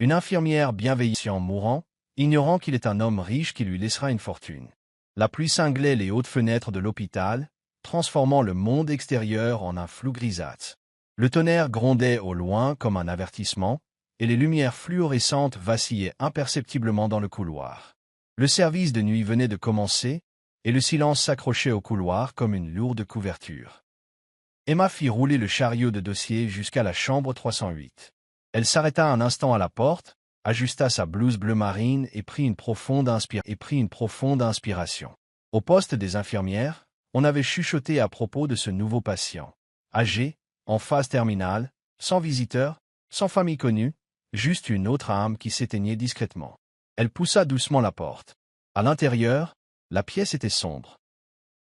Une infirmière bienveillante mourant, ignorant qu'il est un homme riche qui lui laissera une fortune. La pluie cinglait les hautes fenêtres de l'hôpital, transformant le monde extérieur en un flou grisâtre. Le tonnerre grondait au loin comme un avertissement, et les lumières fluorescentes vacillaient imperceptiblement dans le couloir. Le service de nuit venait de commencer, et le silence s'accrochait au couloir comme une lourde couverture. Emma fit rouler le chariot de dossier jusqu'à la chambre 308. Elle s'arrêta un instant à la porte, ajusta sa blouse bleu marine et prit une profonde inspiration. Au poste des infirmières, on avait chuchoté à propos de ce nouveau patient. Âgé, en phase terminale, sans visiteur, sans famille connue, juste une autre âme qui s'éteignait discrètement. Elle poussa doucement la porte. À l'intérieur, la pièce était sombre.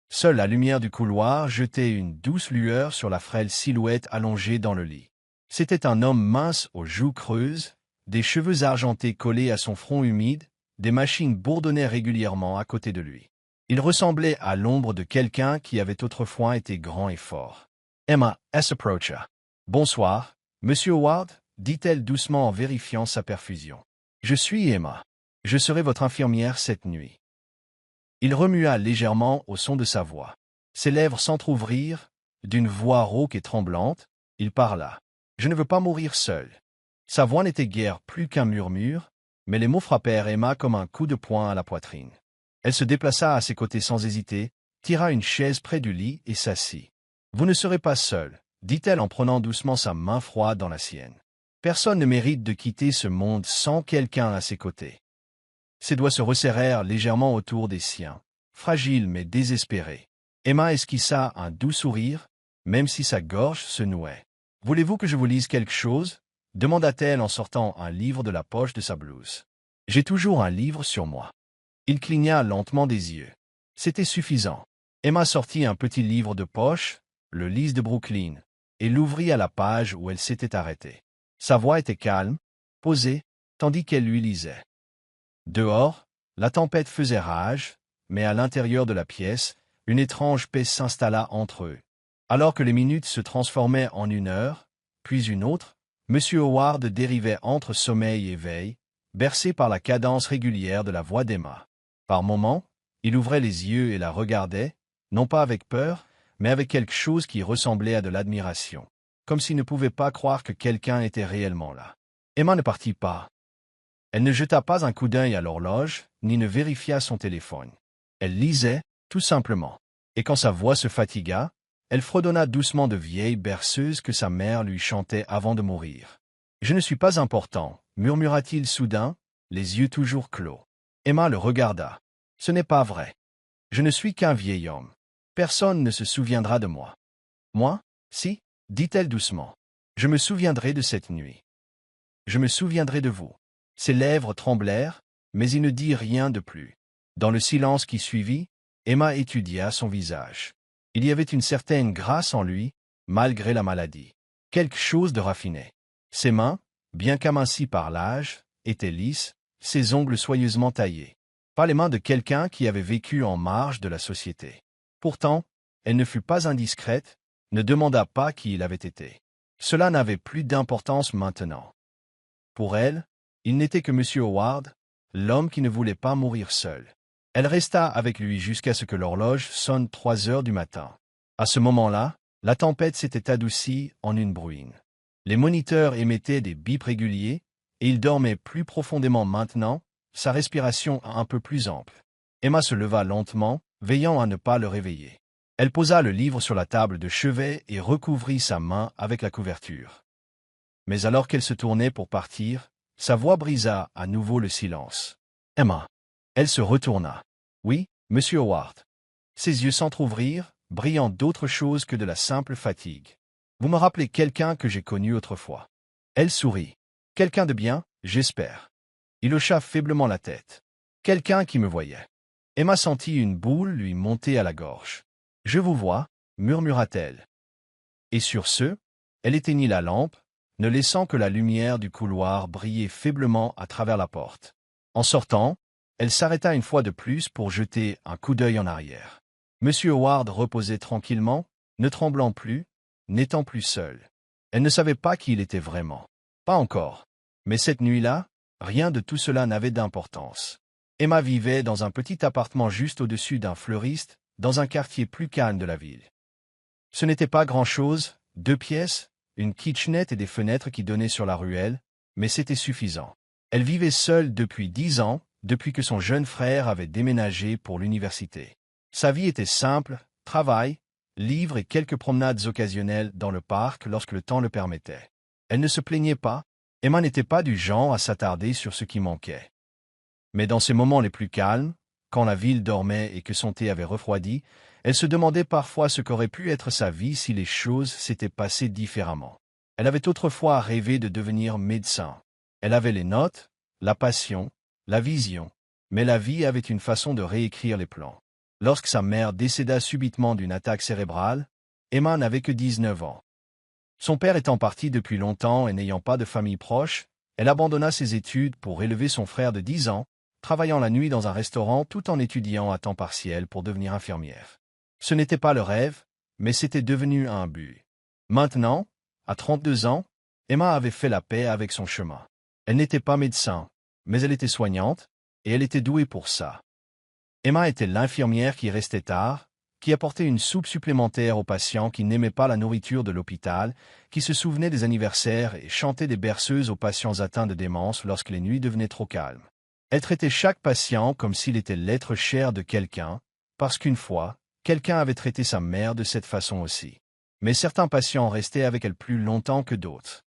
Seule la lumière du couloir jetait une douce lueur sur la frêle silhouette allongée dans le lit. C'était un homme mince aux joues creuses, des cheveux argentés collés à son front humide, des machines bourdonnaient régulièrement à côté de lui. Il ressemblait à l'ombre de quelqu'un qui avait autrefois été grand et fort. Emma s'approcha. « Bonsoir, Monsieur Howard, dit-elle doucement en vérifiant sa perfusion. « Je suis Emma. Je serai votre infirmière cette nuit. » Il remua légèrement au son de sa voix. Ses lèvres s'entr'ouvrirent, d'une voix rauque et tremblante, il parla. « Je ne veux pas mourir seul. » Sa voix n'était guère plus qu'un murmure, mais les mots frappèrent Emma comme un coup de poing à la poitrine. Elle se déplaça à ses côtés sans hésiter, tira une chaise près du lit et s'assit. « Vous ne serez pas seul, » dit-elle en prenant doucement sa main froide dans la sienne. « Personne ne mérite de quitter ce monde sans quelqu'un à ses côtés. » Ses doigts se resserrèrent légèrement autour des siens, fragiles mais désespérés. Emma esquissa un doux sourire, même si sa gorge se nouait. « Voulez-vous que je vous lise quelque chose ?» demanda-t-elle en sortant un livre de la poche de sa blouse. « J'ai toujours un livre sur moi. » Il cligna lentement des yeux. C'était suffisant. Emma sortit un petit livre de poche, le Lys de Brooklyn, et l'ouvrit à la page où elle s'était arrêtée. Sa voix était calme, posée, tandis qu'elle lui lisait. Dehors, la tempête faisait rage, mais à l'intérieur de la pièce, une étrange paix s'installa entre eux. Alors que les minutes se transformaient en une heure, puis une autre, M. Howard dérivait entre sommeil et veille, bercé par la cadence régulière de la voix d'Emma. Par moments, il ouvrait les yeux et la regardait, non pas avec peur, mais avec quelque chose qui ressemblait à de l'admiration, comme s'il ne pouvait pas croire que quelqu'un était réellement là. Emma ne partit pas. Elle ne jeta pas un coup d'œil à l'horloge, ni ne vérifia son téléphone. Elle lisait, tout simplement. Et quand sa voix se fatigua, elle fredonna doucement de vieilles berceuses que sa mère lui chantait avant de mourir. « Je ne suis pas important, » murmura-t-il soudain, les yeux toujours clos. Emma le regarda. « Ce n'est pas vrai. Je ne suis qu'un vieil homme. Personne ne se souviendra de moi. »« Moi, si, » dit-elle doucement. « Je me souviendrai de cette nuit. Je me souviendrai de vous. » Ses lèvres tremblèrent, mais il ne dit rien de plus. Dans le silence qui suivit, Emma étudia son visage. Il y avait une certaine grâce en lui, malgré la maladie. Quelque chose de raffiné. Ses mains, bien qu'amincies par l'âge, étaient lisses, ses ongles soigneusement taillés. Pas les mains de quelqu'un qui avait vécu en marge de la société. Pourtant, elle ne fut pas indiscrète, ne demanda pas qui il avait été. Cela n'avait plus d'importance maintenant. Pour elle, il n'était que M. Howard, l'homme qui ne voulait pas mourir seul. Elle resta avec lui jusqu'à ce que l'horloge sonne 3 heures du matin. À ce moment-là, la tempête s'était adoucie en une bruine. Les moniteurs émettaient des bips réguliers, et il dormait plus profondément maintenant, sa respiration un peu plus ample. Emma se leva lentement, veillant à ne pas le réveiller. Elle posa le livre sur la table de chevet et recouvrit sa main avec la couverture. Mais alors qu'elle se tournait pour partir, sa voix brisa à nouveau le silence. « Emma !» Elle se retourna. « Oui, Monsieur Howard. » Ses yeux s'entr'ouvrirent, brillant d'autre chose que de la simple fatigue. « Vous me rappelez quelqu'un que j'ai connu autrefois. » Elle sourit. « Quelqu'un de bien, j'espère. » Il hocha faiblement la tête. « Quelqu'un qui me voyait. » Emma sentit une boule lui monter à la gorge. « Je vous vois, » murmura-t-elle. Et sur ce, elle éteignit la lampe, ne laissant que la lumière du couloir briller faiblement à travers la porte. En sortant, elle s'arrêta une fois de plus pour jeter un coup d'œil en arrière. M. Howard reposait tranquillement, ne tremblant plus, n'étant plus seul. Elle ne savait pas qui il était vraiment. Pas encore. Mais cette nuit-là, rien de tout cela n'avait d'importance. Emma vivait dans un petit appartement juste au-dessus d'un fleuriste, dans un quartier plus calme de la ville. Ce n'était pas grand-chose, 2 pièces, une kitchenette et des fenêtres qui donnaient sur la ruelle, mais c'était suffisant. Elle vivait seule depuis 10 ans, depuis que son jeune frère avait déménagé pour l'université. Sa vie était simple, travail, livres et quelques promenades occasionnelles dans le parc lorsque le temps le permettait. Elle ne se plaignait pas, Emma n'était pas du genre à s'attarder sur ce qui manquait. Mais dans ces moments les plus calmes, quand la ville dormait et que son thé avait refroidi, elle se demandait parfois ce qu'aurait pu être sa vie si les choses s'étaient passées différemment. Elle avait autrefois rêvé de devenir médecin. Elle avait les notes, la passion, la vision, mais la vie avait une façon de réécrire les plans. Lorsque sa mère décéda subitement d'une attaque cérébrale, Emma n'avait que 19 ans. Son père étant parti depuis longtemps et n'ayant pas de famille proche, elle abandonna ses études pour élever son frère de 10 ans, travaillant la nuit dans un restaurant tout en étudiant à temps partiel pour devenir infirmière. Ce n'était pas le rêve, mais c'était devenu un but. Maintenant, à 32 ans, Emma avait fait la paix avec son chemin. Elle n'était pas médecin, mais elle était soignante, et elle était douée pour ça. Emma était l'infirmière qui restait tard, qui apportait une soupe supplémentaire aux patients qui n'aimaient pas la nourriture de l'hôpital, qui se souvenait des anniversaires et chantait des berceuses aux patients atteints de démence lorsque les nuits devenaient trop calmes. Elle traitait chaque patient comme s'il était l'être cher de quelqu'un, parce qu'une fois, quelqu'un avait traité sa mère de cette façon aussi. Mais certains patients restaient avec elle plus longtemps que d'autres.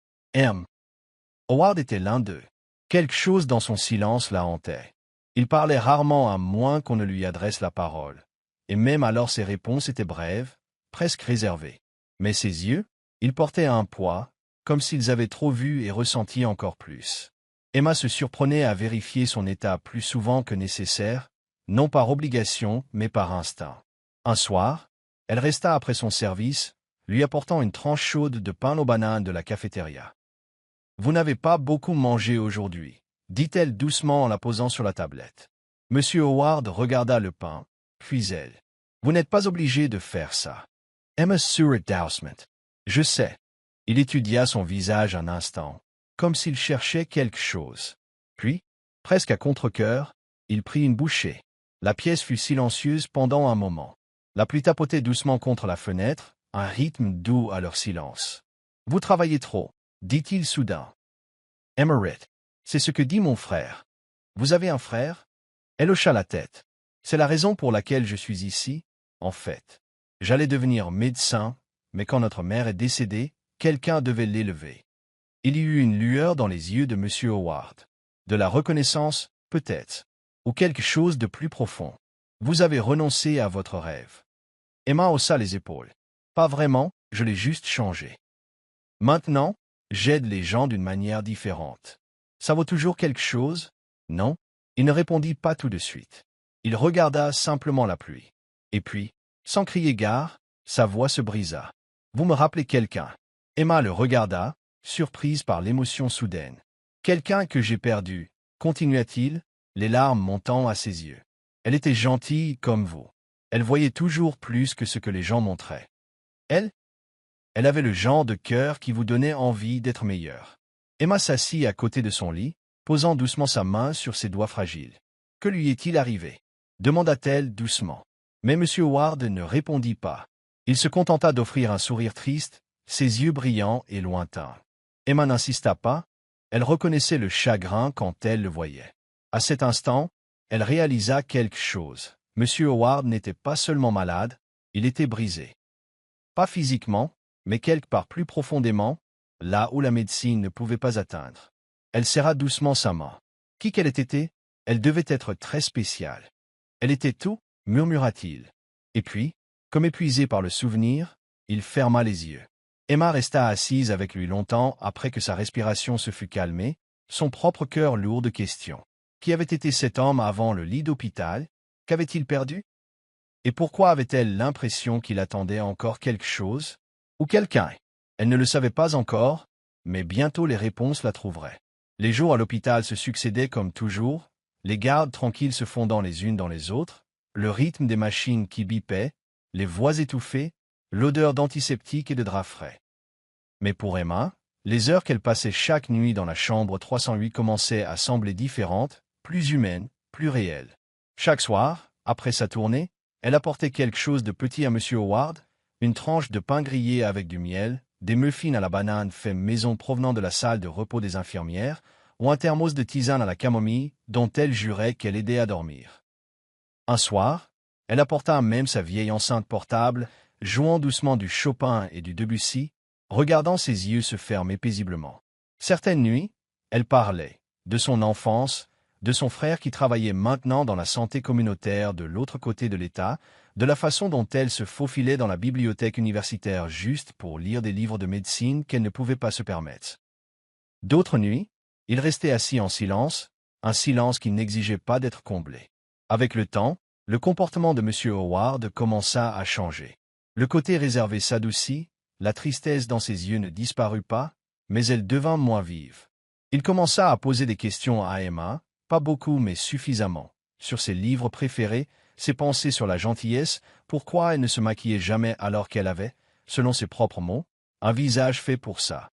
Howard était l'un d'eux. Quelque chose dans son silence la hantait. Il parlait rarement à moins qu'on ne lui adresse la parole. Et même alors ses réponses étaient brèves, presque réservées. Mais ses yeux, ils portaient un poids, comme s'ils avaient trop vu et ressenti encore plus. Emma se surprenait à vérifier son état plus souvent que nécessaire, non par obligation, mais par instinct. Un soir, elle resta après son service, lui apportant une tranche chaude de pain aux bananes de la cafétéria. « Vous n'avez pas beaucoup mangé aujourd'hui, » dit-elle doucement en la posant sur la tablette. Monsieur Howard regarda le pain, puis elle. « Vous n'êtes pas obligé de faire ça. » Emma sourit doucement. « Je sais. » Il étudia son visage un instant, comme s'il cherchait quelque chose. Puis, presque à contre-cœur, il prit une bouchée. La pièce fut silencieuse pendant un moment. La pluie tapotait doucement contre la fenêtre, un rythme doux à leur silence. « Vous travaillez trop, » dit-il soudain. Emma rit. « C'est ce que dit mon frère. »« Vous avez un frère ?» Elle hocha la tête. « C'est la raison pour laquelle je suis ici, en fait. J'allais devenir médecin, mais quand notre mère est décédée, quelqu'un devait l'élever. » Il y eut une lueur dans les yeux de M. Howard. De la reconnaissance, peut-être, ou quelque chose de plus profond. « Vous avez renoncé à votre rêve. » Emma haussa les épaules. « Pas vraiment, je l'ai juste changé. Maintenant, j'aide les gens d'une manière différente. Ça vaut toujours quelque chose, non ?» Il ne répondit pas tout de suite. Il regarda simplement la pluie. Et puis, sans crier gare, sa voix se brisa. « Vous me rappelez quelqu'un. » Emma le regarda, surprise par l'émotion soudaine. « Quelqu'un que j'ai perdu, » continua-t-il, les larmes montant à ses yeux. « Elle était gentille comme vous. Elle voyait toujours plus que ce que les gens montraient. Elle avait le genre de cœur qui vous donnait envie d'être meilleur. » Emma s'assit à côté de son lit, posant doucement sa main sur ses doigts fragiles. « Que lui est-il arrivé » demanda-t-elle doucement. Mais M. Howard ne répondit pas. Il se contenta d'offrir un sourire triste, ses yeux brillants et lointains. Emma n'insista pas, elle reconnaissait le chagrin quand elle le voyait. À cet instant, elle réalisa quelque chose. M. Howard n'était pas seulement malade, il était brisé. Pas physiquement, mais quelque part plus profondément, là où la médecine ne pouvait pas atteindre. Elle serra doucement sa main. Qui qu'elle ait été, elle devait être très spéciale. Elle était tout, murmura-t-il. Et puis, comme épuisé par le souvenir, il ferma les yeux. Emma resta assise avec lui longtemps après que sa respiration se fut calmée, son propre cœur lourd de questions. Qui avait été cet homme avant le lit d'hôpital? Qu'avait-il perdu? Et pourquoi avait-elle l'impression qu'il attendait encore quelque chose? Ou quelqu'un? Elle ne le savait pas encore, mais bientôt les réponses la trouveraient. Les jours à l'hôpital se succédaient comme toujours, les gardes tranquilles se fondant les unes dans les autres, le rythme des machines qui bipaient, les voix étouffées, l'odeur d'antiseptique et de draps frais. Mais pour Emma, Les heures qu'elle passait chaque nuit dans la chambre 308 commençaient à sembler différentes, plus humaines, plus réelles. Chaque soir, après sa tournée, elle apportait quelque chose de petit à M. Howard, une tranche de pain grillé avec du miel, des muffins à la banane faits maison provenant de la salle de repos des infirmières, ou un thermos de tisane à la camomille dont elle jurait qu'elle aidait à dormir. Un soir, elle apporta même sa vieille enceinte portable, jouant doucement du Chopin et du Debussy, regardant ses yeux se fermer paisiblement. Certaines nuits, elle parlait de son enfance, de son frère qui travaillait maintenant dans la santé communautaire de l'autre côté de l'État, de la façon dont elle se faufilait dans la bibliothèque universitaire juste pour lire des livres de médecine qu'elle ne pouvait pas se permettre. D'autres nuits, il restait assis en silence, un silence qui n'exigeait pas d'être comblé. Avec le temps, le comportement de M. Howard commença à changer. Le côté réservé s'adoucit, la tristesse dans ses yeux ne disparut pas, mais elle devint moins vive. Il commença à poser des questions à Emma, pas beaucoup mais suffisamment, sur ses livres préférés, ses pensées sur la gentillesse, pourquoi elle ne se maquillait jamais alors qu'elle avait, selon ses propres mots, un visage fait pour ça.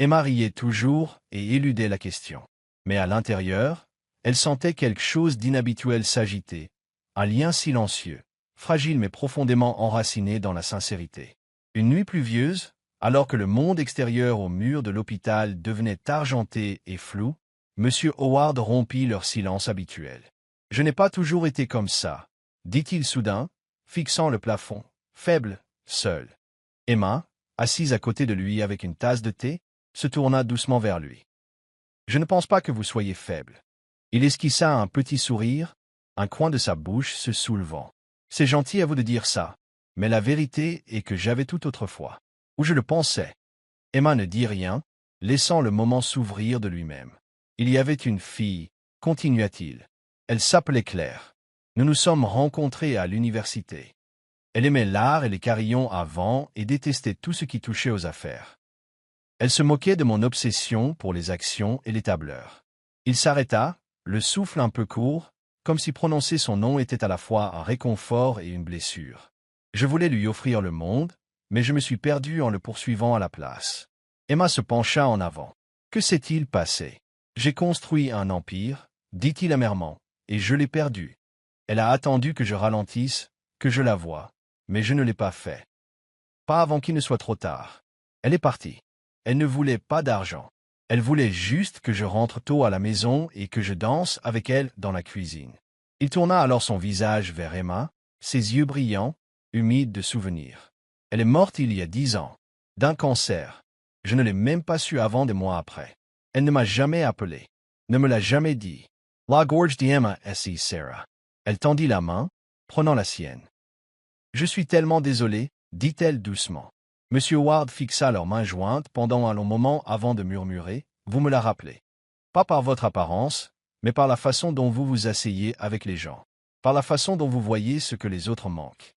Emma riait toujours et éludait la question. Mais à l'intérieur, elle sentait quelque chose d'inhabituel s'agiter, un lien silencieux, fragile mais profondément enraciné dans la sincérité. Une nuit pluvieuse, alors que le monde extérieur aux murs de l'hôpital devenait argenté et flou, M. Howard rompit leur silence habituel. « Je n'ai pas toujours été comme ça, » dit-il soudain, fixant le plafond, faible, seul. Emma, assise à côté de lui avec une tasse de thé, se tourna doucement vers lui. « Je ne pense pas que vous soyez faible. » Il esquissa un petit sourire, un coin de sa bouche se soulevant. « C'est gentil à vous de dire ça, mais la vérité est que j'avais tout autrefois. Ou je le pensais. » Emma ne dit rien, laissant le moment s'ouvrir de lui-même. « Il y avait une fille, continua-t-il. Elle s'appelait Claire. Nous nous sommes rencontrés à l'université. Elle aimait l'art et les carillons avant et détestait tout ce qui touchait aux affaires. Elle se moquait de mon obsession pour les actions et les tableurs. » Il s'arrêta, le souffle un peu court, comme si prononcer son nom était à la fois un réconfort et une blessure. Je voulais lui offrir le monde, mais je me suis perdu en le poursuivant à la place. Emma se pencha en avant. Que s'est-il passé? J'ai construit un empire, dit-il amèrement, et je l'ai perdu. Elle a attendu que je ralentisse, que je la voie, mais je ne l'ai pas fait. Pas avant qu'il ne soit trop tard. Elle est partie. Elle ne voulait pas d'argent. Elle voulait juste que je rentre tôt à la maison et que je danse avec elle dans la cuisine. Il tourna alors son visage vers Emma, ses yeux brillants, humides de souvenirs. Elle est morte il y a 10 ans, d'un cancer. Je ne l'ai même pas su avant des mois après. Elle ne m'a jamais appelé, ne me l'a jamais dit. La gorge d'Emma assise Sarah. Elle tendit la main, prenant la sienne. Je suis tellement désolée, dit-elle doucement. M. Howard fixa leurs mains jointes pendant un long moment avant de murmurer, « Vous me la rappelez. Pas par votre apparence, mais par la façon dont vous vous asseyez avec les gens. Par la façon dont vous voyez ce que les autres manquent. »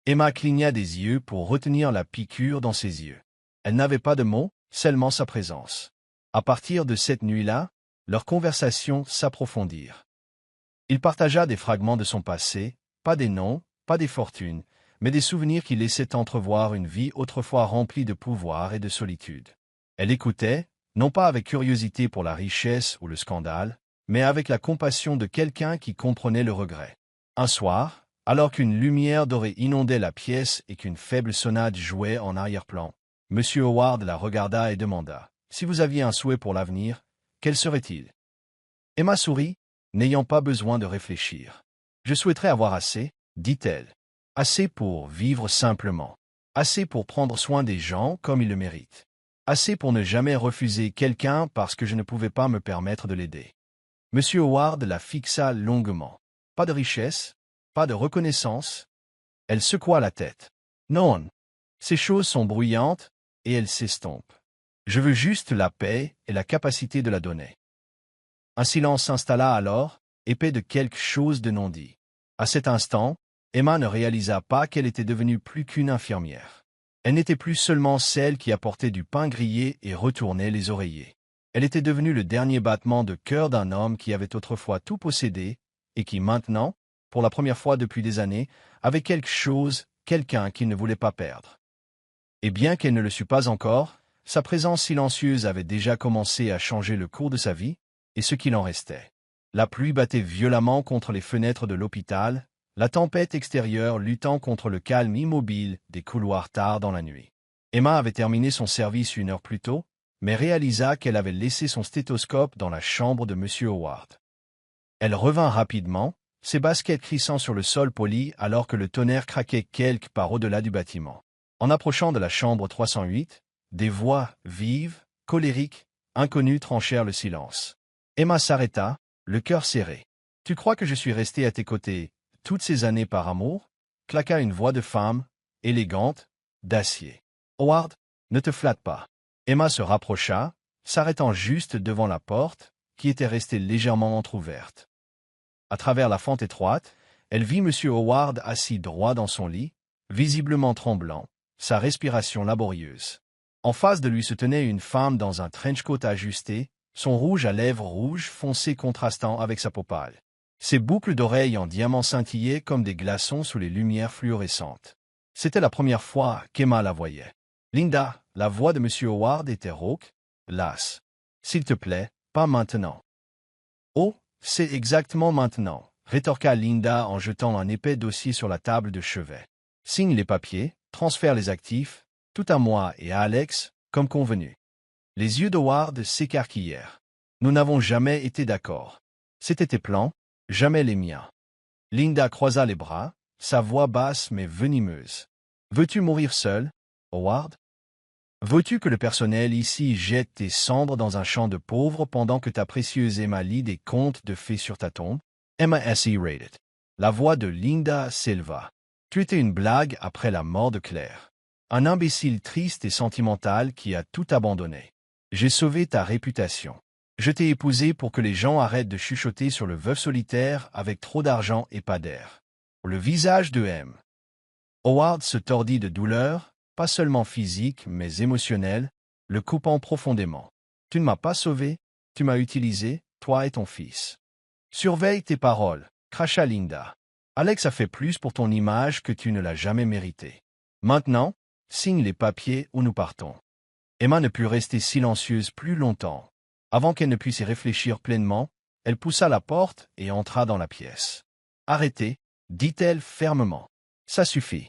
Emma cligna des yeux pour retenir la piqûre dans ses yeux. Elle n'avait pas de mots, seulement sa présence. À partir de cette nuit-là, leurs conversations s'approfondirent. Il partagea des fragments de son passé, pas des noms, pas des fortunes, mais des souvenirs qui laissaient entrevoir une vie autrefois remplie de pouvoir et de solitude. Elle écoutait, non pas avec curiosité pour la richesse ou le scandale, mais avec la compassion de quelqu'un qui comprenait le regret. Un soir, alors qu'une lumière dorée inondait la pièce et qu'une faible sonate jouait en arrière-plan, M. Howard la regarda et demanda, « Si vous aviez un souhait pour l'avenir, quel serait-il » Emma sourit, n'ayant pas besoin de réfléchir. « Je souhaiterais avoir assez, » dit-elle. « Assez pour vivre simplement. Assez pour prendre soin des gens comme ils le méritent. Assez pour ne jamais refuser quelqu'un parce que je ne pouvais pas me permettre de l'aider. » M. Howard la fixa longuement. Pas de richesse, pas de reconnaissance. Elle secoua la tête. Non. Ces choses sont bruyantes, et elles s'estompent. Je veux juste la paix et la capacité de la donner. Un silence s'installa alors, épais de quelque chose de non dit. À cet instant, Emma ne réalisa pas qu'elle était devenue plus qu'une infirmière. Elle n'était plus seulement celle qui apportait du pain grillé et retournait les oreillers. Elle était devenue le dernier battement de cœur d'un homme qui avait autrefois tout possédé, et qui maintenant, pour la première fois depuis des années, avait quelque chose, quelqu'un qu'il ne voulait pas perdre. Et bien qu'elle ne le sût pas encore, sa présence silencieuse avait déjà commencé à changer le cours de sa vie, et ce qu'il en restait. La pluie battait violemment contre les fenêtres de l'hôpital, la tempête extérieure luttant contre le calme immobile des couloirs tard dans la nuit. Emma avait terminé son service 1 heure plus tôt, mais réalisa qu'elle avait laissé son stéthoscope dans la chambre de M. Howard. Elle revint rapidement, ses baskets crissant sur le sol poli alors que le tonnerre craquait quelque part au-delà du bâtiment. En approchant de la chambre 308, des voix vives, colériques, inconnues tranchèrent le silence. Emma s'arrêta, le cœur serré. « Tu crois que je suis resté à tes côtés toutes ces années par amour ?» claqua une voix de femme, élégante, d'acier. « Howard, ne te flatte pas. » Emma se rapprocha, s'arrêtant juste devant la porte, qui était restée légèrement entr'ouverte. À travers la fente étroite, elle vit M. Howard assis droit dans son lit, visiblement tremblant, sa respiration laborieuse. En face de lui se tenait une femme dans un trench-coat ajusté, son rouge à lèvres rouges foncé contrastant avec sa peau pâle. Ses boucles d'oreilles en diamant scintillaient comme des glaçons sous les lumières fluorescentes. C'était la première fois qu'Emma la voyait. « Linda !» La voix de M. Howard était rauque, lasse. « S'il te plaît, pas maintenant. »« Oh, c'est exactement maintenant, » rétorqua Linda en jetant un épais dossier sur la table de chevet. « Signe les papiers, transfère les actifs, tout à moi et à Alex, comme convenu. » Les yeux d'Howard s'écarquillèrent. « Nous n'avons jamais été d'accord. C'était tes plans, jamais les miens. » Linda croisa les bras, sa voix basse mais venimeuse. « Veux-tu mourir seul, Howard? Veux-tu que le personnel ici jette tes cendres dans un champ de pauvres pendant que ta précieuse Emma lit des contes de fées sur ta tombe? » Emma S.E. rated. La voix de Linda s'éleva. « Tu étais une blague après la mort de Claire. Un imbécile triste et sentimental qui a tout abandonné. J'ai sauvé ta réputation. Je t'ai épousé pour que les gens arrêtent de chuchoter sur le veuf solitaire avec trop d'argent et pas d'air. » Le visage de M. Howard se tordit de douleur, pas seulement physique mais émotionnelle, le coupant profondément. « Tu ne m'as pas sauvé, tu m'as utilisé, toi et ton fils. »« Surveille tes paroles, » cracha Linda. « Alex a fait plus pour ton image que tu ne l'as jamais mérité. Maintenant, signe les papiers ou nous partons. » Emma ne put rester silencieuse plus longtemps. Avant qu'elle ne puisse y réfléchir pleinement, elle poussa la porte et entra dans la pièce. « Arrêtez, » dit-elle fermement. « Ça suffit. »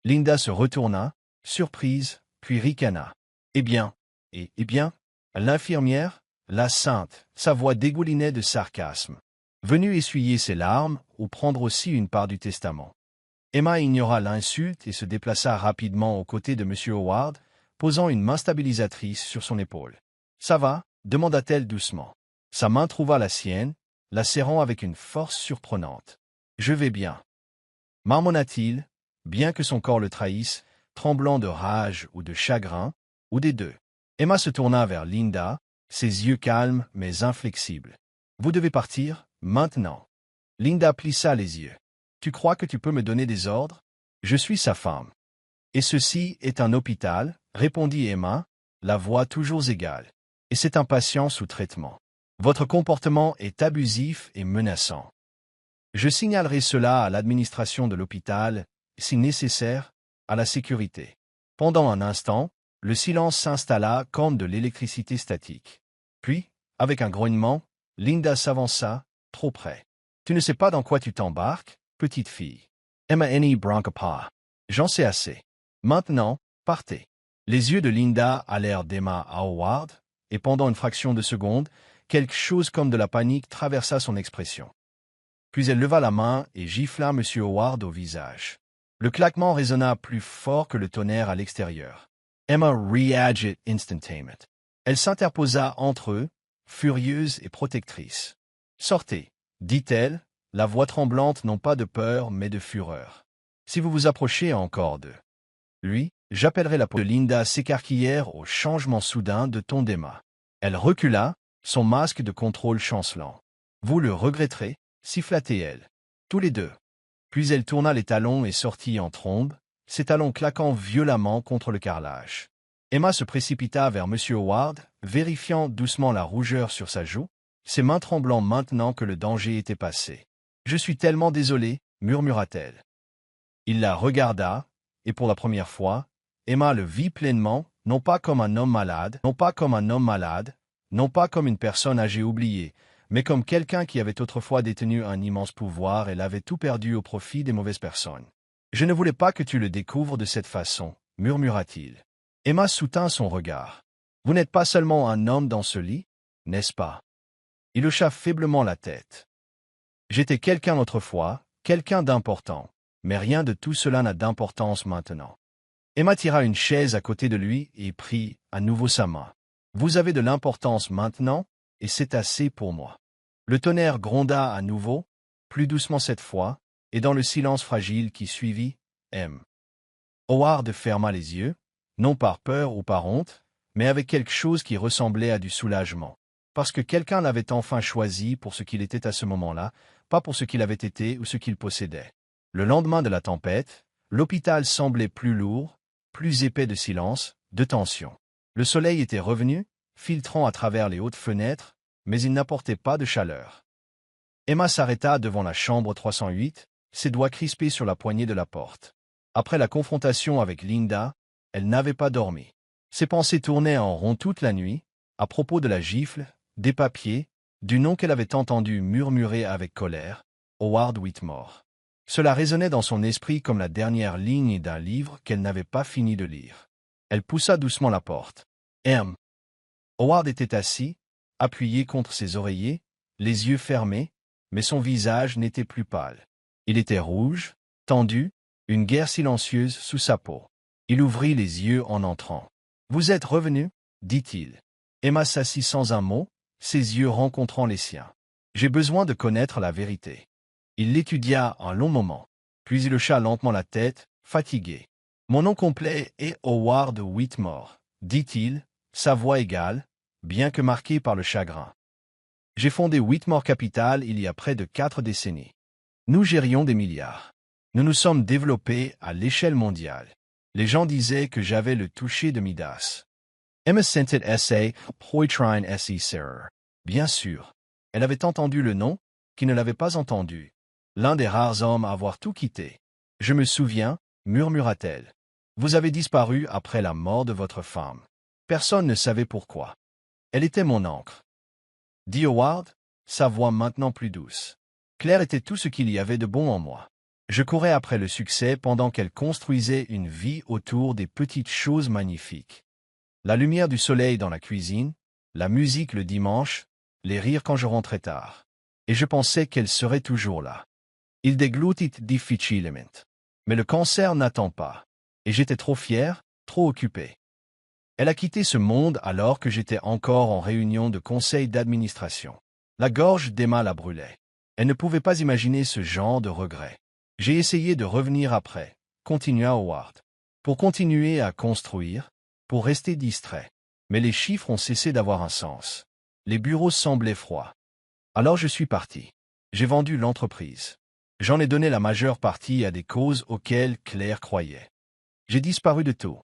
Linda se retourna, surprise, puis ricana. « Eh bien, eh bien, l'infirmière, la sainte, sa voix dégoulinait de sarcasme. Venue essuyer ses larmes ou prendre aussi une part du testament. » Emma ignora l'insulte et se déplaça rapidement aux côtés de M. Howard, posant une main stabilisatrice sur son épaule. « Ça va ?» demanda-t-elle doucement. Sa main trouva la sienne, la serrant avec une force surprenante. « Je vais bien. » marmonna-t-il, bien que son corps le trahisse, tremblant de rage ou de chagrin, ou des deux. Emma se tourna vers Linda, ses yeux calmes mais inflexibles. « Vous devez partir, maintenant. » Linda plissa les yeux. « Tu crois que tu peux me donner des ordres? Je suis sa femme. »« Et ceci est un hôpital, » répondit Emma, la voix toujours égale. « Et c'est un patient sous traitement. Votre comportement est abusif et menaçant. Je signalerai cela à l'administration de l'hôpital, si nécessaire, à la sécurité. » Pendant un instant, le silence s'installa comme de l'électricité statique. Puis, avec un grognement, Linda s'avança, trop près. « Tu ne sais pas dans quoi tu t'embarques, petite fille. » Emma N. Branca. « J'en sais assez. Maintenant, partez. » Les yeux de Linda allèrent d'Emma à Howard, et pendant une fraction de seconde, quelque chose comme de la panique traversa son expression. Puis elle leva la main et gifla M. Howard au visage. Le claquement résonna plus fort que le tonnerre à l'extérieur. Emma reagit instantanément. Elle s'interposa entre eux, furieuse et protectrice. « Sortez, » dit-elle, la voix tremblante non pas de peur mais de fureur. « Si vous vous approchez encore de lui, j'appellerai la police. » Linda s'écarquillèrent au changement soudain de ton d'Emma. Elle recula, son masque de contrôle chancelant. « Vous le regretterez, » siffla-t-elle. Tous les deux. Puis elle tourna les talons et sortit en trombe, ses talons claquant violemment contre le carrelage. Emma se précipita vers M. Howard, vérifiant doucement la rougeur sur sa joue, ses mains tremblant maintenant que le danger était passé. « Je suis tellement désolée, » murmura-t-elle. Il la regarda, et pour la première fois, Emma le vit pleinement, non pas comme un homme malade, non pas comme un homme malade, non pas comme une personne âgée oubliée, mais comme quelqu'un qui avait autrefois détenu un immense pouvoir et l'avait tout perdu au profit des mauvaises personnes. « Je ne voulais pas que tu le découvres de cette façon, murmura-t-il. Emma soutint son regard. « Vous n'êtes pas seulement un homme dans ce lit, n'est-ce pas ?» Il hocha faiblement la tête. « J'étais quelqu'un autrefois, quelqu'un d'important, mais rien de tout cela n'a d'importance maintenant. » Emma tira une chaise à côté de lui et prit à nouveau sa main. « Vous avez de l'importance maintenant, et c'est assez pour moi. » Le tonnerre gronda à nouveau, plus doucement cette fois, et dans le silence fragile qui suivit, M. Howard ferma les yeux, non par peur ou par honte, mais avec quelque chose qui ressemblait à du soulagement. Parce que quelqu'un l'avait enfin choisi pour ce qu'il était à ce moment-là, pas pour ce qu'il avait été ou ce qu'il possédait. Le lendemain de la tempête, l'hôpital semblait plus lourd, plus épais de silence, de tension. Le soleil était revenu, filtrant à travers les hautes fenêtres, mais il n'apportait pas de chaleur. Emma s'arrêta devant la chambre 308, ses doigts crispés sur la poignée de la porte. Après la confrontation avec Linda, elle n'avait pas dormi. Ses pensées tournaient en rond toute la nuit, à propos de la gifle, des papiers, du nom qu'elle avait entendu murmurer avec colère, Howard Whitmore. Cela résonnait dans son esprit comme la dernière ligne d'un livre qu'elle n'avait pas fini de lire. Elle poussa doucement la porte. M. Howard était assis, appuyé contre ses oreillers, les yeux fermés, mais son visage n'était plus pâle. Il était rouge, tendu, une guerre silencieuse sous sa peau. Il ouvrit les yeux en entrant. « Vous êtes revenu ?» dit-il. Emma s'assit sans un mot, ses yeux rencontrant les siens. « J'ai besoin de connaître la vérité. » Il l'étudia un long moment, puis il hocha lentement la tête, fatigué. « Mon nom complet est Howard Whitmore, » dit-il, sa voix égale, bien que marquée par le chagrin. « J'ai fondé Whitmore Capital il y a près de 4 décennies. Nous gérions des milliards. Nous nous sommes développés à l'échelle mondiale. Les gens disaient que j'avais le toucher de Midas. Emma sentit S.A. Poitrine S.E. Serrer. Bien sûr. Elle avait entendu le nom, qui ne l'avait pas entendu. L'un des rares hommes à avoir tout quitté. « Je me souviens, murmura-t-elle. Vous avez disparu après la mort de votre femme. Personne ne savait pourquoi. Elle était mon encre. » Dit Howard, sa voix maintenant plus douce. Claire était tout ce qu'il y avait de bon en moi. Je courais après le succès pendant qu'elle construisait une vie autour des petites choses magnifiques. La lumière du soleil dans la cuisine, la musique le dimanche, les rires quand je rentrais tard. Et je pensais qu'elle serait toujours là. Il déglutit difficilement. Mais le cancer n'attend pas. Et j'étais trop fier, trop occupé. Elle a quitté ce monde alors que j'étais encore en réunion de conseil d'administration. La gorge d'Emma la brûlait. Elle ne pouvait pas imaginer ce genre de regret. J'ai essayé de revenir après, continua Howard, pour continuer à construire, pour rester distrait. Mais les chiffres ont cessé d'avoir un sens. Les bureaux semblaient froids. Alors je suis parti. J'ai vendu l'entreprise. J'en ai donné la majeure partie à des causes auxquelles Claire croyait. J'ai disparu de tout.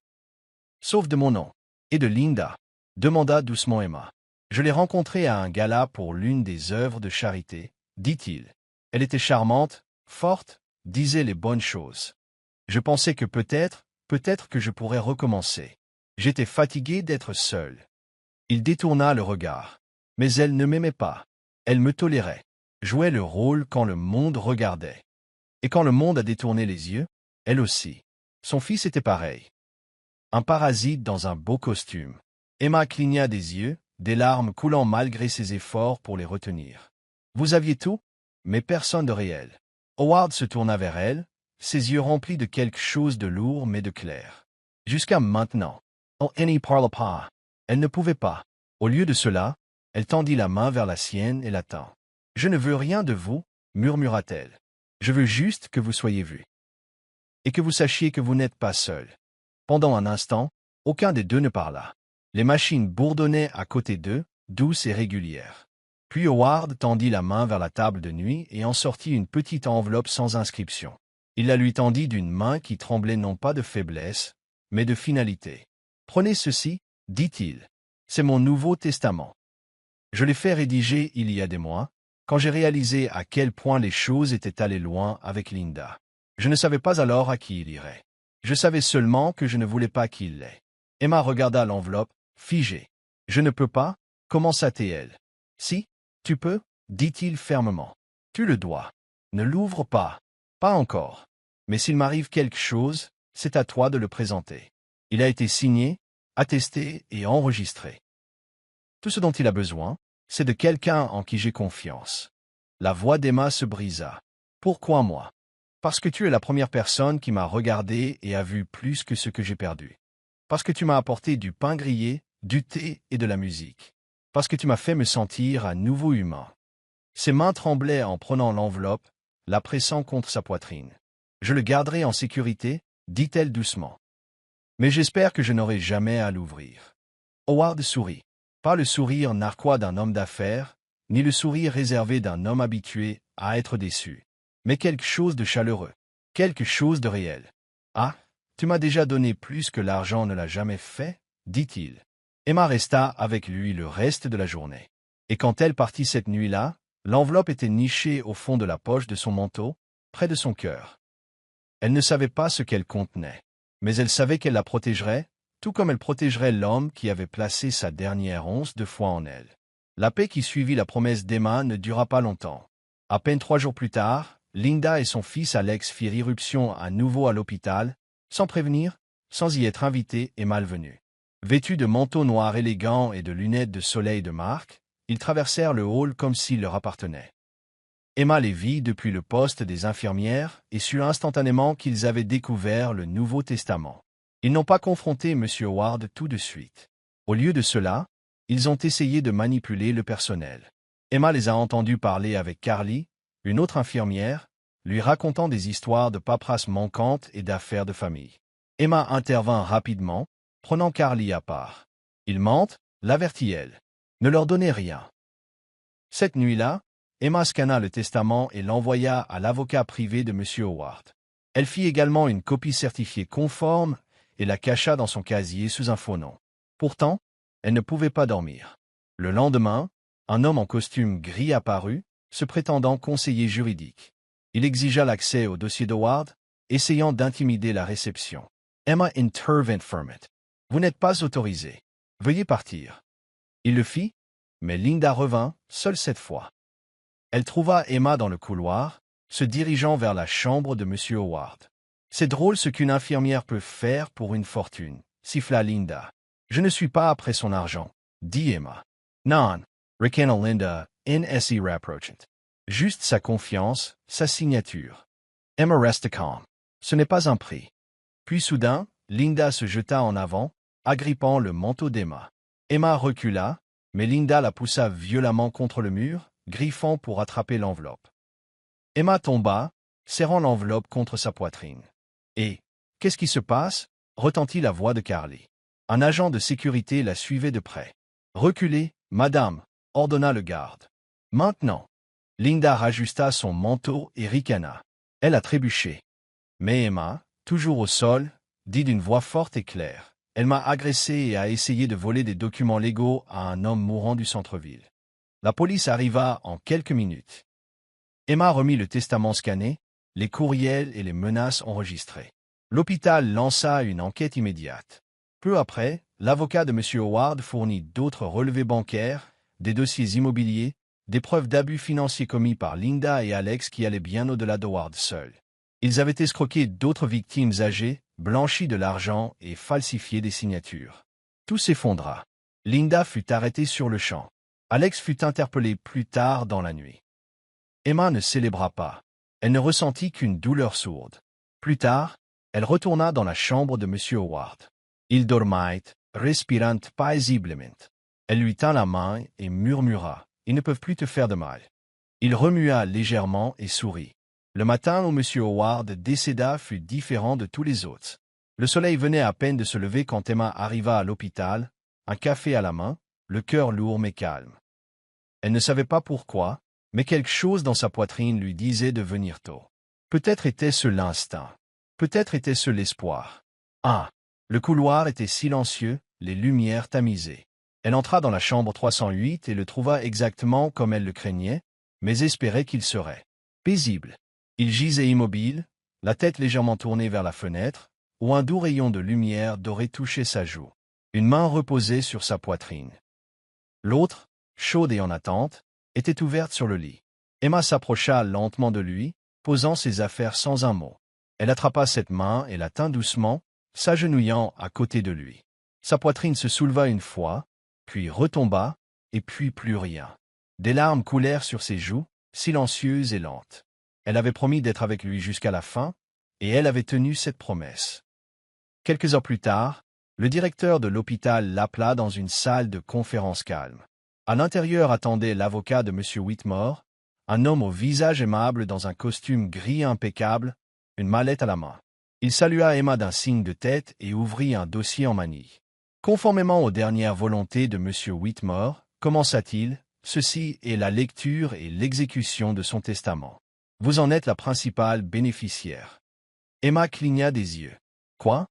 Sauf de mon nom. Et de Linda, demanda doucement Emma. Je l'ai rencontrée à un gala pour l'une des œuvres de charité, dit-il. Elle était charmante, forte, disait les bonnes choses. Je pensais que peut-être que je pourrais recommencer. J'étais fatigué d'être seul. Il détourna le regard. Mais elle ne m'aimait pas. Elle me tolérait. Jouait le rôle quand le monde regardait. Et quand le monde a détourné les yeux, elle aussi. Son fils était pareil. Un parasite dans un beau costume. Emma cligna des yeux, des larmes coulant malgré ses efforts pour les retenir. Vous aviez tout, mais personne de réel. Howard se tourna vers elle, ses yeux remplis de quelque chose de lourd mais de clair. Jusqu'à maintenant. Oh, elle n'y parle pas. Elle ne pouvait pas. Au lieu de cela, elle tendit la main vers la sienne et la tint. Je ne veux rien de vous, murmura-t-elle. Je veux juste que vous soyez vu. Et que vous sachiez que vous n'êtes pas seul. Pendant un instant, aucun des deux ne parla. Les machines bourdonnaient à côté d'eux, douces et régulières. Puis Howard tendit la main vers la table de nuit et en sortit une petite enveloppe sans inscription. Il la lui tendit d'une main qui tremblait non pas de faiblesse, mais de finalité. « Prenez ceci, dit-il. C'est mon Nouveau Testament. Je l'ai fait rédiger il y a des mois, quand j'ai réalisé à quel point les choses étaient allées loin avec Linda. Je ne savais pas alors à qui il irait. Je savais seulement que je ne voulais pas qu'il l'ait. Emma regarda l'enveloppe, figée. « Je ne peux pas » commença-t-elle. « Si, tu peux, » dit-il fermement. « Tu le dois. Ne l'ouvre pas. Pas encore. Mais s'il m'arrive quelque chose, c'est à toi de le présenter. Il a été signé, attesté et enregistré. Tout ce dont il a besoin, c'est de quelqu'un en qui j'ai confiance. » La voix d'Emma se brisa. « Pourquoi moi? Parce que tu es la première personne qui m'a regardé et a vu plus que ce que j'ai perdu. Parce que tu m'as apporté du pain grillé, du thé et de la musique. Parce que tu m'as fait me sentir à nouveau humain. » Ses mains tremblaient en prenant l'enveloppe, la pressant contre sa poitrine. « Je le garderai en sécurité, » dit-elle doucement. « Mais j'espère que je n'aurai jamais à l'ouvrir. » Howard sourit. Pas le sourire narquois d'un homme d'affaires, ni le sourire réservé d'un homme habitué à être déçu. Mais quelque chose de chaleureux, quelque chose de réel. « Ah, tu m'as déjà donné plus que l'argent ne l'a jamais fait, » dit-il. Emma resta avec lui le reste de la journée. Et quand elle partit cette nuit-là, l'enveloppe était nichée au fond de la poche de son manteau, près de son cœur. Elle ne savait pas ce qu'elle contenait, mais elle savait qu'elle la protégerait, tout comme elle protégerait l'homme qui avait placé sa dernière once de foi en elle. La paix qui suivit la promesse d'Emma ne dura pas longtemps. À peine 3 jours plus tard, Linda et son fils Alex firent irruption à nouveau à l'hôpital, sans prévenir, sans y être invités et malvenus. Vêtus de manteaux noirs élégants et de lunettes de soleil de marque, ils traversèrent le hall comme s'il leur appartenait. Emma les vit depuis le poste des infirmières et sut instantanément qu'ils avaient découvert le Nouveau Testament. Ils n'ont pas confronté M. Howard tout de suite. Au lieu de cela, ils ont essayé de manipuler le personnel. Emma les a entendus parler avec Carly, une autre infirmière, lui racontant des histoires de paperasse manquantes et d'affaires de famille. Emma intervint rapidement, prenant Carly à part. « Ils mentent, » l'avertit-elle. « Ne leur donnez rien. » Cette nuit-là, Emma scanna le testament et l'envoya à l'avocat privé de M. Howard. Elle fit également une copie certifiée conforme et la cacha dans son casier sous un faux nom. Pourtant, elle ne pouvait pas dormir. Le lendemain, un homme en costume gris apparut, se prétendant conseiller juridique. Il exigea l'accès au dossier d'Howard, essayant d'intimider la réception. Emma intervint fermement. « Vous n'êtes pas autorisé. Veuillez partir. » Il le fit, mais Linda revint, seule cette fois. Elle trouva Emma dans le couloir, se dirigeant vers la chambre de M. Howard. « C'est drôle ce qu'une infirmière peut faire pour une fortune, » siffla Linda. « Je ne suis pas après son argent, » dit Emma. « Non, » ricana Linda, s'y rapprochant. « Juste sa confiance, sa signature. » Emma resta calme. « Ce n'est pas un prix. » Puis soudain, Linda se jeta en avant, agrippant le manteau d'Emma. Emma recula, mais Linda la poussa violemment contre le mur, griffant pour attraper l'enveloppe. Emma tomba, serrant l'enveloppe contre sa poitrine. « Et qu'est-ce qui se passe ?» retentit la voix de Carly. Un agent de sécurité la suivait de près. « Reculez, madame !» ordonna le garde. « Maintenant !» Linda rajusta son manteau et ricana. Elle a trébuché. Mais Emma, toujours au sol, dit d'une voix forte et claire. « Elle m'a agressé et a essayé de voler des documents légaux à un homme mourant du centre-ville. » La police arriva en quelques minutes. Emma remit le testament scanné, les courriels et les menaces enregistrées. L'hôpital lança une enquête immédiate. Peu après, l'avocat de M. Howard fournit d'autres relevés bancaires, des dossiers immobiliers, des preuves d'abus financiers commis par Linda et Alex qui allaient bien au-delà d'Howard seul. Ils avaient escroqué d'autres victimes âgées, blanchi de l'argent et falsifié des signatures. Tout s'effondra. Linda fut arrêtée sur le champ. Alex fut interpellé plus tard dans la nuit. Emma ne célébra pas. Elle ne ressentit qu'une douleur sourde. Plus tard, elle retourna dans la chambre de M. Howard. Il dormait, respirant paisiblement. Elle lui tint la main et murmura « Ils ne peuvent plus te faire de mal. » Il remua légèrement et sourit. Le matin où M. Howard décéda fut différent de tous les autres. Le soleil venait à peine de se lever quand Emma arriva à l'hôpital, un café à la main, le cœur lourd mais calme. Elle ne savait pas pourquoi, mais quelque chose dans sa poitrine lui disait de venir tôt. Peut-être était-ce l'instinct. Peut-être était-ce l'espoir. Ah! Le couloir était silencieux, les lumières tamisées. Elle entra dans la chambre 308 et le trouva exactement comme elle le craignait, mais espérait qu'il serait paisible. Il gisait immobile, la tête légèrement tournée vers la fenêtre, où un doux rayon de lumière dorée touchait sa joue. Une main reposait sur sa poitrine. L'autre, chaude et en attente, était ouverte sur le lit. Emma s'approcha lentement de lui, posant ses affaires sans un mot. Elle attrapa cette main et la tint doucement, s'agenouillant à côté de lui. Sa poitrine se souleva une fois, puis retomba, et puis plus rien. Des larmes coulèrent sur ses joues, silencieuses et lentes. Elle avait promis d'être avec lui jusqu'à la fin, et elle avait tenu cette promesse. Quelques heures plus tard, le directeur de l'hôpital l'appela dans une salle de conférence calme. À l'intérieur attendait l'avocat de M. Whitmore, un homme au visage aimable dans un costume gris impeccable, une mallette à la main. Il salua Emma d'un signe de tête et ouvrit un dossier en manille. Conformément aux dernières volontés de M. Whitmore, commença-t-il, ceci est la lecture et l'exécution de son testament. Vous en êtes la principale bénéficiaire. Emma cligna des yeux. Quoi?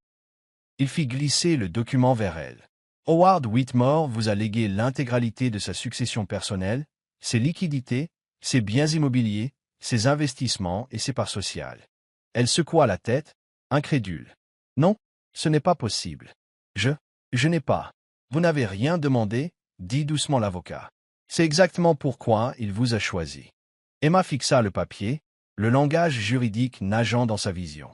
Il fit glisser le document vers elle. Howard Whitmore vous a légué l'intégralité de sa succession personnelle, ses liquidités, ses biens immobiliers, ses investissements et ses parts sociales. Elle secoua la tête, incrédule. Non, ce n'est pas possible. Je n'ai pas. Vous n'avez rien demandé, dit doucement l'avocat. C'est exactement pourquoi il vous a choisi. Emma fixa le papier, le langage juridique nageant dans sa vision.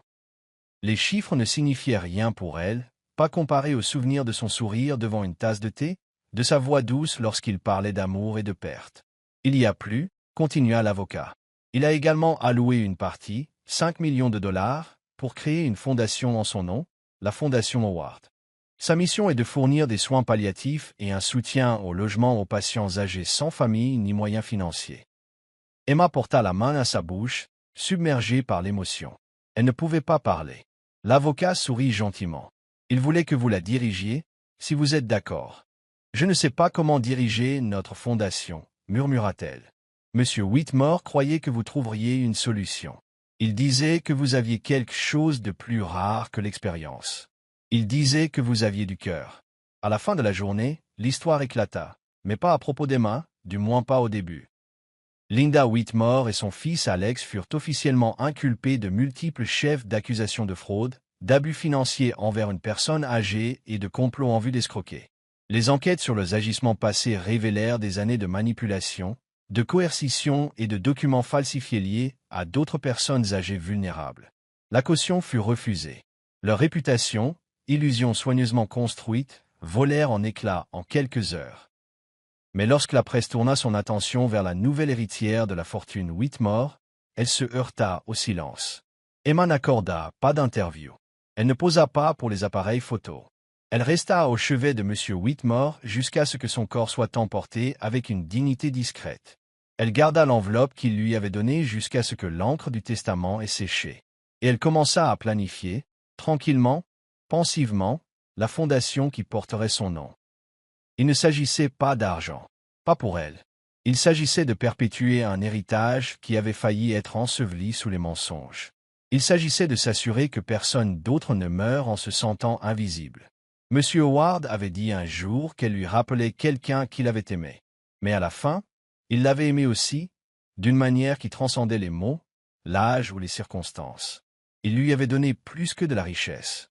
Les chiffres ne signifiaient rien pour elle, pas comparés au souvenir de son sourire devant une tasse de thé, de sa voix douce lorsqu'il parlait d'amour et de perte. Il y a plus, continua l'avocat. Il a également alloué une partie, 5 millions de dollars, pour créer une fondation en son nom, la Fondation Howard. Sa mission est de fournir des soins palliatifs et un soutien au logement aux patients âgés sans famille ni moyens financiers. Emma porta la main à sa bouche, submergée par l'émotion. Elle ne pouvait pas parler. L'avocat sourit gentiment. Il voulait que vous la dirigiez, si vous êtes d'accord. Je ne sais pas comment diriger notre fondation, murmura-t-elle. Monsieur Whitmore croyait que vous trouveriez une solution. Il disait que vous aviez quelque chose de plus rare que l'expérience. Il disait que vous aviez du cœur. À la fin de la journée, l'histoire éclata, mais pas à propos d'Emma, du moins pas au début. Linda Whitmore et son fils Alex furent officiellement inculpés de multiples chefs d'accusation de fraude, d'abus financiers envers une personne âgée et de complot en vue d'escroquer. Les enquêtes sur leurs agissements passés révélèrent des années de manipulation, de coercition et de documents falsifiés liés à d'autres personnes âgées vulnérables. La caution fut refusée. Leur réputation, illusion soigneusement construite, volèrent en éclats en quelques heures. Mais lorsque la presse tourna son attention vers la nouvelle héritière de la fortune Whitmore, elle se heurta au silence. Emma n'accorda pas d'interview. Elle ne posa pas pour les appareils photo. Elle resta au chevet de M. Whitmore jusqu'à ce que son corps soit emporté avec une dignité discrète. Elle garda l'enveloppe qu'il lui avait donnée jusqu'à ce que l'encre du testament ait séché. Et elle commença à planifier, tranquillement, pensivement, la fondation qui porterait son nom. Il ne s'agissait pas d'argent. Pas pour elle. Il s'agissait de perpétuer un héritage qui avait failli être enseveli sous les mensonges. Il s'agissait de s'assurer que personne d'autre ne meure en se sentant invisible. M. Howard avait dit un jour qu'elle lui rappelait quelqu'un qu'il avait aimé. Mais à la fin, il l'avait aimé aussi, d'une manière qui transcendait les mots, l'âge ou les circonstances. Il lui avait donné plus que de la richesse.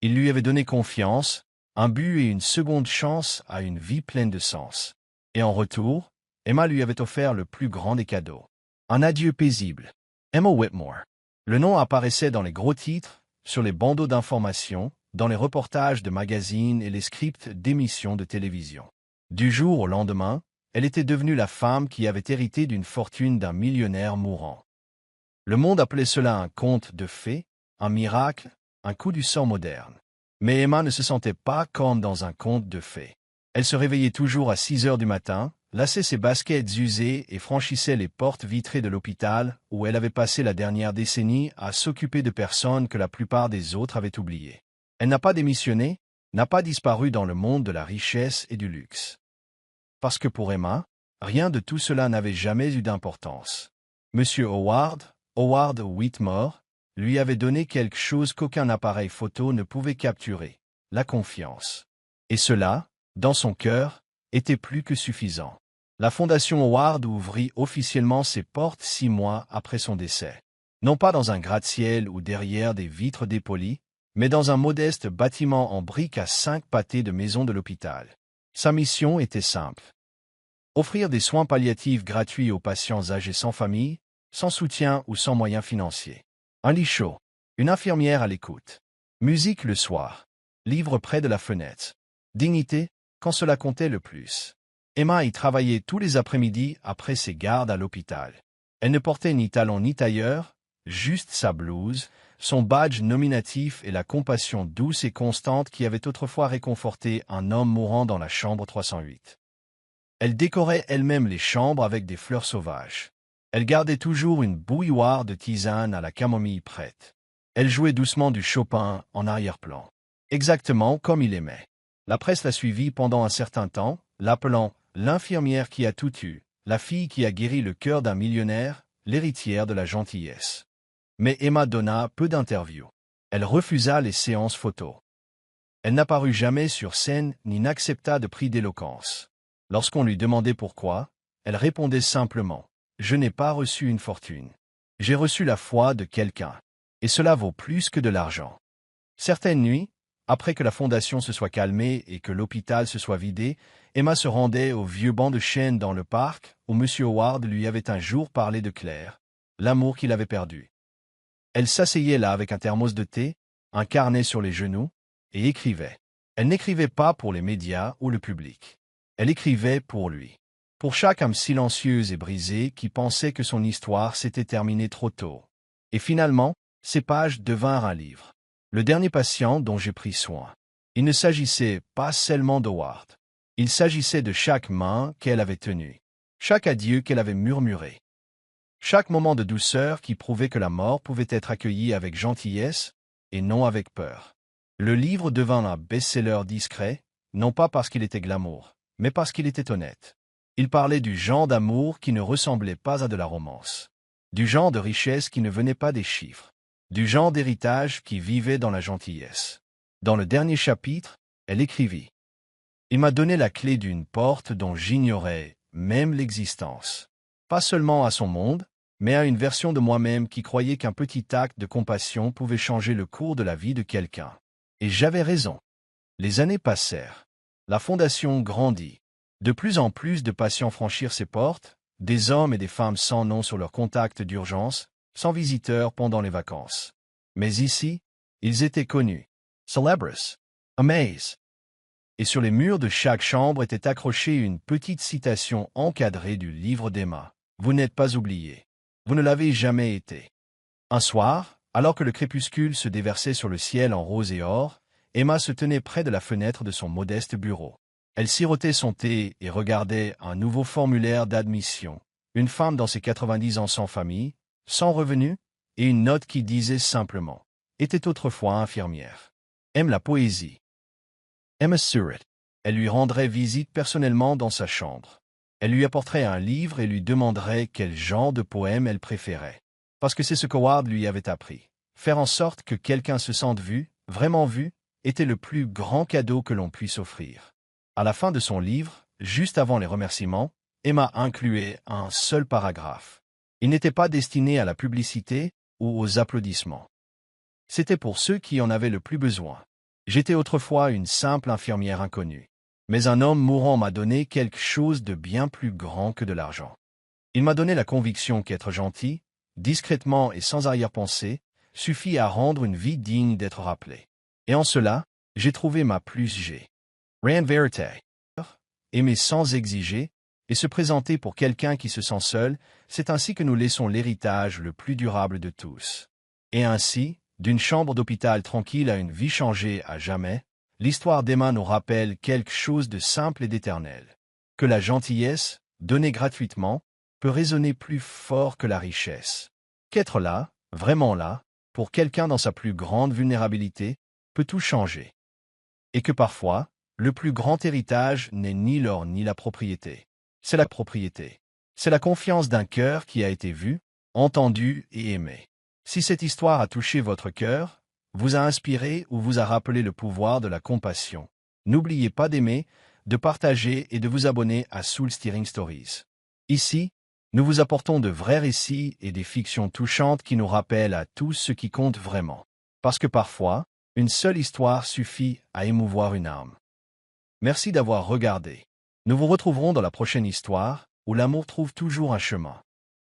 Il lui avait donné confiance, un but et une seconde chance à une vie pleine de sens. Et en retour, Emma lui avait offert le plus grand des cadeaux. Un adieu paisible. Emma Whitmore. Le nom apparaissait dans les gros titres, sur les bandeaux d'information, dans les reportages de magazines et les scripts d'émissions de télévision. Du jour au lendemain, elle était devenue la femme qui avait hérité d'une fortune d'un millionnaire mourant. Le monde appelait cela un conte de fées, un miracle, un coup du sort moderne. Mais Emma ne se sentait pas comme dans un conte de fées. Elle se réveillait toujours à 6 heures du matin, lassait ses baskets usées et franchissait les portes vitrées de l'hôpital où elle avait passé la dernière décennie à s'occuper de personnes que la plupart des autres avaient oubliées. Elle n'a pas démissionné, n'a pas disparu dans le monde de la richesse et du luxe. Parce que pour Emma, rien de tout cela n'avait jamais eu d'importance. Monsieur Howard Whitmore, lui avait donné quelque chose qu'aucun appareil photo ne pouvait capturer, la confiance. Et cela, dans son cœur, était plus que suffisant. La Fondation Howard ouvrit officiellement ses portes 6 mois après son décès. Non pas dans un gratte-ciel ou derrière des vitres dépolies, mais dans un modeste bâtiment en briques à 5 pâtés de maison de l'hôpital. Sa mission était simple. Offrir des soins palliatifs gratuits aux patients âgés sans famille, sans soutien ou sans moyens financiers. Un lit chaud, une infirmière à l'écoute. Musique le soir. Livre près de la fenêtre. Dignité, quand cela comptait le plus. Emma y travaillait tous les après-midi après ses gardes à l'hôpital. Elle ne portait ni talons ni tailleur, juste sa blouse, son badge nominatif et la compassion douce et constante qui avait autrefois réconforté un homme mourant dans la chambre 308. Elle décorait elle-même les chambres avec des fleurs sauvages. Elle gardait toujours une bouilloire de tisane à la camomille prête. Elle jouait doucement du Chopin en arrière-plan. Exactement comme il aimait. La presse l'a suivie pendant un certain temps, l'appelant « l'infirmière qui a tout eu, la fille qui a guéri le cœur d'un millionnaire, l'héritière de la gentillesse ». Mais Emma donna peu d'interviews. Elle refusa les séances photos. Elle n'apparut jamais sur scène ni n'accepta de prix d'éloquence. Lorsqu'on lui demandait pourquoi, elle répondait simplement « Je n'ai pas reçu une fortune. J'ai reçu la foi de quelqu'un. Et cela vaut plus que de l'argent. » Certaines nuits, après que la fondation se soit calmée et que l'hôpital se soit vidé, Emma se rendait au vieux banc de chêne dans le parc où M. Howard lui avait un jour parlé de Claire, l'amour qu'il avait perdu. Elle s'asseyait là avec un thermos de thé, un carnet sur les genoux, et écrivait. Elle n'écrivait pas pour les médias ou le public. Elle écrivait pour lui. Pour chaque âme silencieuse et brisée qui pensait que son histoire s'était terminée trop tôt. Et finalement, ces pages devinrent un livre. Le dernier patient dont j'ai pris soin. Il ne s'agissait pas seulement d'Howard. Il s'agissait de chaque main qu'elle avait tenue, chaque adieu qu'elle avait murmuré, chaque moment de douceur qui prouvait que la mort pouvait être accueillie avec gentillesse et non avec peur. Le livre devint un best-seller discret, non pas parce qu'il était glamour, mais parce qu'il était honnête. Il parlait du genre d'amour qui ne ressemblait pas à de la romance, du genre de richesse qui ne venait pas des chiffres, du genre d'héritage qui vivait dans la gentillesse. Dans le dernier chapitre, elle écrivit « Il m'a donné la clé d'une porte dont j'ignorais même l'existence. Pas seulement à son monde, mais à une version de moi-même qui croyait qu'un petit acte de compassion pouvait changer le cours de la vie de quelqu'un. Et j'avais raison. » Les années passèrent. La fondation grandit. De plus en plus de patients franchirent ses portes, des hommes et des femmes sans nom sur leurs contacts d'urgence, sans visiteurs pendant les vacances. Mais ici, ils étaient connus. Celebrous. Amaze. Et sur les murs de chaque chambre était accrochée une petite citation encadrée du livre d'Emma. Vous n'êtes pas oublié. Vous ne l'avez jamais été. Un soir, alors que le crépuscule se déversait sur le ciel en rose et or, Emma se tenait près de la fenêtre de son modeste bureau. Elle sirotait son thé et regardait un nouveau formulaire d'admission. Une femme dans ses 90 ans sans famille, sans revenu, et une note qui disait simplement « était autrefois infirmière. Aime la poésie. Emma Surratt. » Elle lui rendrait visite personnellement dans sa chambre. Elle lui apporterait un livre et lui demanderait quel genre de poème elle préférait. Parce que c'est ce qu'Howard lui avait appris. Faire en sorte que quelqu'un se sente vu, vraiment vu, était le plus grand cadeau que l'on puisse offrir. À la fin de son livre, juste avant les remerciements, Emma incluait un seul paragraphe. Il n'était pas destiné à la publicité ou aux applaudissements. C'était pour ceux qui en avaient le plus besoin. J'étais autrefois une simple infirmière inconnue. Mais un homme mourant m'a donné quelque chose de bien plus grand que de l'argent. Il m'a donné la conviction qu'être gentil, discrètement et sans arrière-pensée, suffit à rendre une vie digne d'être rappelée. Et en cela, j'ai trouvé ma plus G. Rien vérité. Aimer sans exiger, et se présenter pour quelqu'un qui se sent seul, c'est ainsi que nous laissons l'héritage le plus durable de tous. Et ainsi, d'une chambre d'hôpital tranquille à une vie changée à jamais, l'histoire d'Emma nous rappelle quelque chose de simple et d'éternel. Que la gentillesse, donnée gratuitement, peut résonner plus fort que la richesse. Qu'être là, vraiment là, pour quelqu'un dans sa plus grande vulnérabilité, peut tout changer. Et que parfois, le plus grand héritage n'est ni l'or ni la propriété. C'est la propriété. C'est la confiance d'un cœur qui a été vu, entendu et aimé. Si cette histoire a touché votre cœur, vous a inspiré ou vous a rappelé le pouvoir de la compassion, n'oubliez pas d'aimer, de partager et de vous abonner à Soul Steering Stories. Ici, nous vous apportons de vrais récits et des fictions touchantes qui nous rappellent à tous ce qui compte vraiment. Parce que parfois, Une seule histoire suffit à émouvoir une âme. Merci d'avoir regardé. Nous vous retrouverons dans la prochaine histoire, où l'amour trouve toujours un chemin.